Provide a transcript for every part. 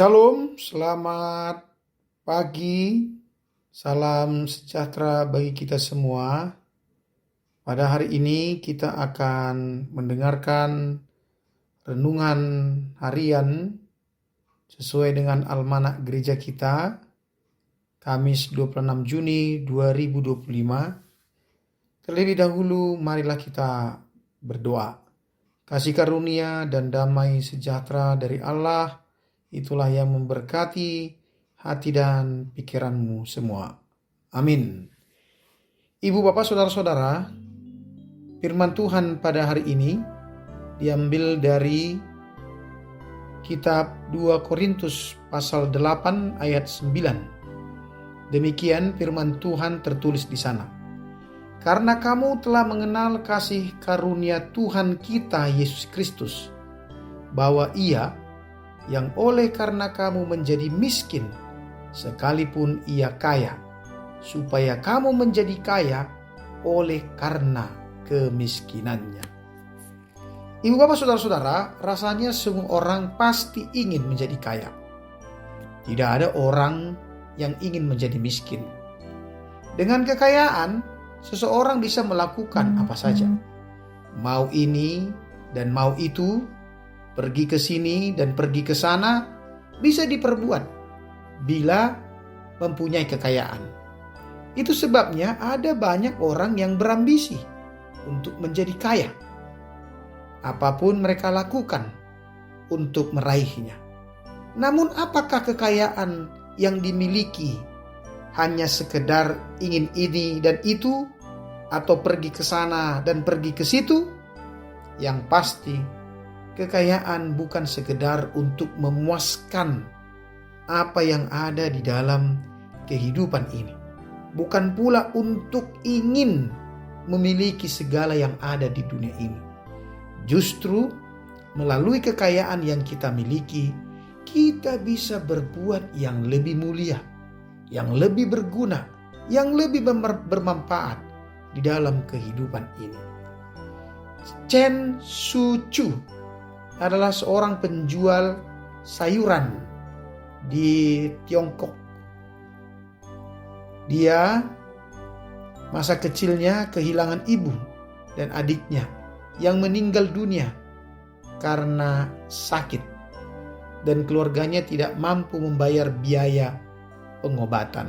Shalom, selamat pagi, salam sejahtera bagi kita semua. Pada hari ini kita akan mendengarkan renungan harian sesuai dengan almanak gereja kita, Kamis 26 Juni 2025. Terlebih dahulu marilah kita berdoa. Kasih karunia dan damai sejahtera dari Allah itulah yang memberkati hati dan pikiranmu semua. Amin. Ibu, bapak, saudara-saudara, firman Tuhan pada hari ini diambil dari kitab 2 Korintus pasal 8 ayat 9. Demikian firman Tuhan tertulis di sana. Karena kamu telah mengenal kasih karunia Tuhan kita Yesus Kristus, bahwa Ia yang oleh karena kamu menjadi miskin, sekalipun Ia kaya, supaya kamu menjadi kaya oleh karena kemiskinannya. Ibu, bapak, saudara-saudara, rasanya semua orang pasti ingin menjadi kaya. Tidak ada orang yang ingin menjadi miskin. Dengan kekayaan, seseorang bisa melakukan apa saja. Mau ini dan mau itu, pergi ke sini dan pergi ke sana, bisa diperbuat bila mempunyai kekayaan. Itu sebabnya ada banyak orang yang berambisi untuk menjadi kaya. Apapun mereka lakukan untuk meraihnya. Namun apakah kekayaan yang dimiliki hanya sekedar ingin ini dan itu, atau pergi ke sana dan pergi ke situ? Yang pasti, kekayaan bukan sekedar untuk memuaskan apa yang ada di dalam kehidupan ini. Bukan pula untuk ingin memiliki segala yang ada di dunia ini. Justru melalui kekayaan yang kita miliki, kita bisa berbuat yang lebih mulia, yang lebih berguna, yang lebih bermanfaat di dalam kehidupan ini. Chen Shu-chu adalah seorang penjual sayuran di Tiongkok. Dia masa kecilnya kehilangan ibu dan adiknya yang meninggal dunia karena sakit, dan keluarganya tidak mampu membayar biaya pengobatan.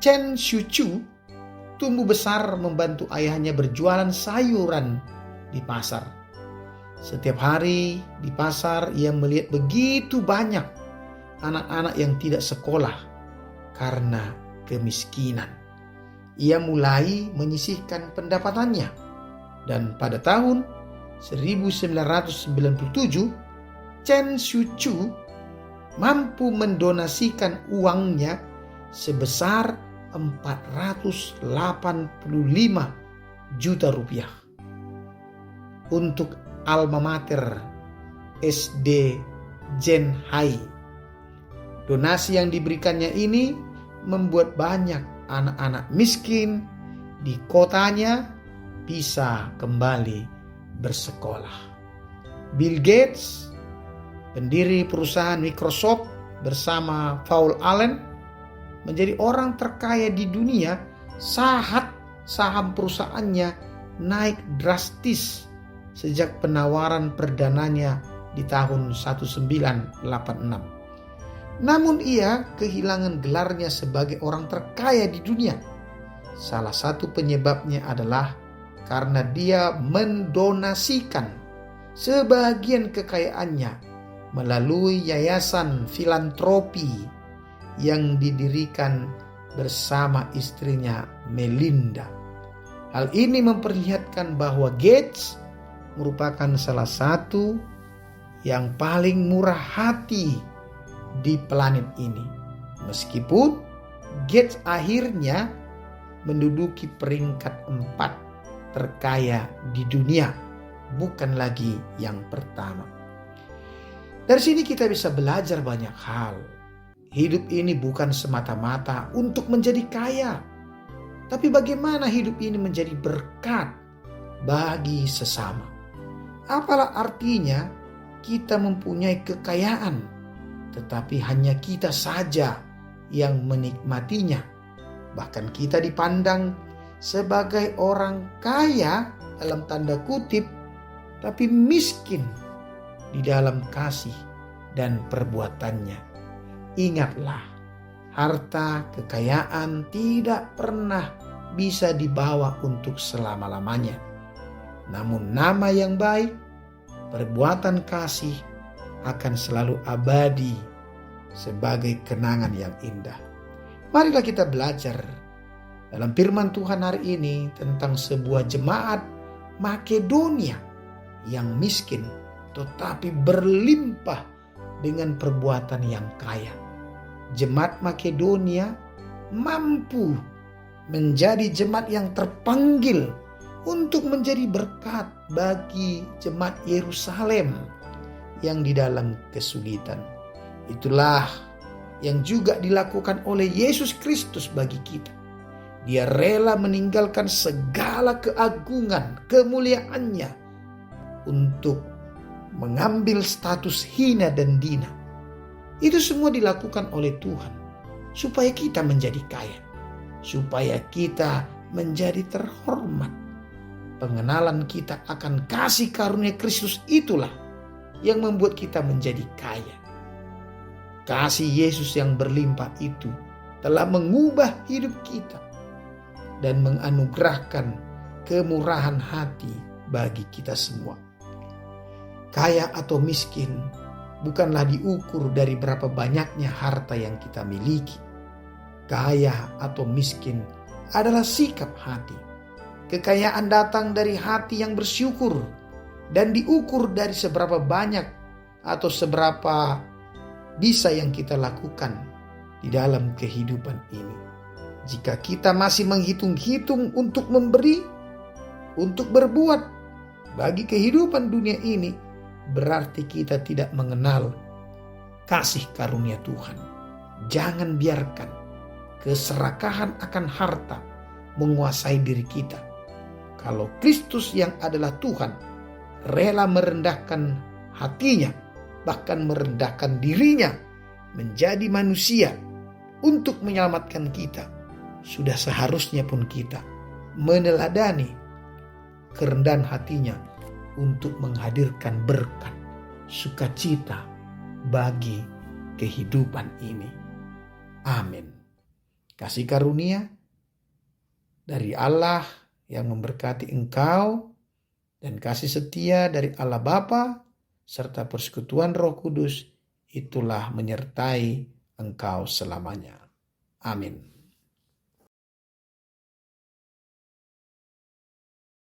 Chen Shu-chu tumbuh besar membantu ayahnya berjualan sayuran di pasar. Setiap hari di pasar ia melihat begitu banyak anak-anak yang tidak sekolah karena kemiskinan. Ia mulai menyisihkan pendapatannya, dan pada tahun 1997 Chen Shu-chu mampu mendonasikan uangnya sebesar 485 juta rupiah untuk alma mater SD Zhenhai. Donasi yang diberikannya ini membuat banyak anak-anak miskin di kotanya bisa kembali bersekolah. Bill Gates, pendiri perusahaan Microsoft, bersama Paul Allen menjadi orang terkaya di dunia saat saham perusahaannya naik drastis sejak penawaran perdananya di tahun 1986. Namun ia kehilangan gelarnya sebagai orang terkaya di dunia Salah satu penyebabnya adalah karena dia mendonasikan sebagian kekayaannya melalui yayasan filantropi yang didirikan bersama istrinya Melinda. Hal ini memperlihatkan bahwa Gates merupakan salah satu yang paling murah hati di planet ini. Meskipun Gates akhirnya menduduki peringkat 4 terkaya di dunia, bukan lagi yang pertama. Dari sini kita bisa belajar banyak hal. Hidup ini bukan semata-mata untuk menjadi kaya, tapi bagaimana hidup ini menjadi berkat bagi sesama. Apalah artinya kita mempunyai kekayaan, tetapi hanya kita saja yang menikmatinya. Bahkan kita dipandang sebagai orang kaya dalam tanda kutip, tapi miskin di dalam kasih dan perbuatannya. Ingatlah, harta kekayaan tidak pernah bisa dibawa untuk selama-lamanya. Namun nama yang baik, perbuatan kasih akan selalu abadi sebagai kenangan yang indah. Marilah kita belajar dalam firman Tuhan hari ini tentang sebuah jemaat Makedonia yang miskin tetapi berlimpah dengan perbuatan yang kaya. Jemaat Makedonia mampu menjadi jemaat yang terpanggil untuk menjadi berkat bagi jemaat Yerusalem yang di dalam kesulitan. Itulah yang juga dilakukan oleh Yesus Kristus bagi kita. Dia rela meninggalkan segala keagungan, kemuliaannya untuk mengambil status hina dan dina. Itu semua dilakukan oleh Tuhan supaya kita menjadi kaya, supaya kita menjadi terhormat. Pengenalan kita akan kasih karunia Kristus itulah yang membuat kita menjadi kaya. Kasih Yesus yang berlimpah itu telah mengubah hidup kita dan menganugerahkan kemurahan hati bagi kita semua. Kaya atau miskin bukanlah diukur dari berapa banyaknya harta yang kita miliki. Kaya atau miskin adalah sikap hati. Kekayaan datang dari hati yang bersyukur dan diukur dari seberapa banyak atau seberapa bisa yang kita lakukan di dalam kehidupan ini. Jika kita masih menghitung-hitung untuk memberi, untuk berbuat bagi kehidupan dunia ini, berarti kita tidak mengenal kasih karunia Tuhan. Jangan biarkan keserakahan akan harta menguasai diri kita. Kalau Kristus yang adalah Tuhan rela merendahkan hatinya, bahkan merendahkan dirinya menjadi manusia untuk menyelamatkan kita, sudah seharusnya pun kita meneladani kerendahan hatinya untuk menghadirkan berkat, sukacita bagi kehidupan ini. Amin. Kasih karunia dari Allah yang memberkati engkau dan kasih setia dari Allah Bapa serta persekutuan Roh Kudus itulah menyertai engkau selamanya. Amin.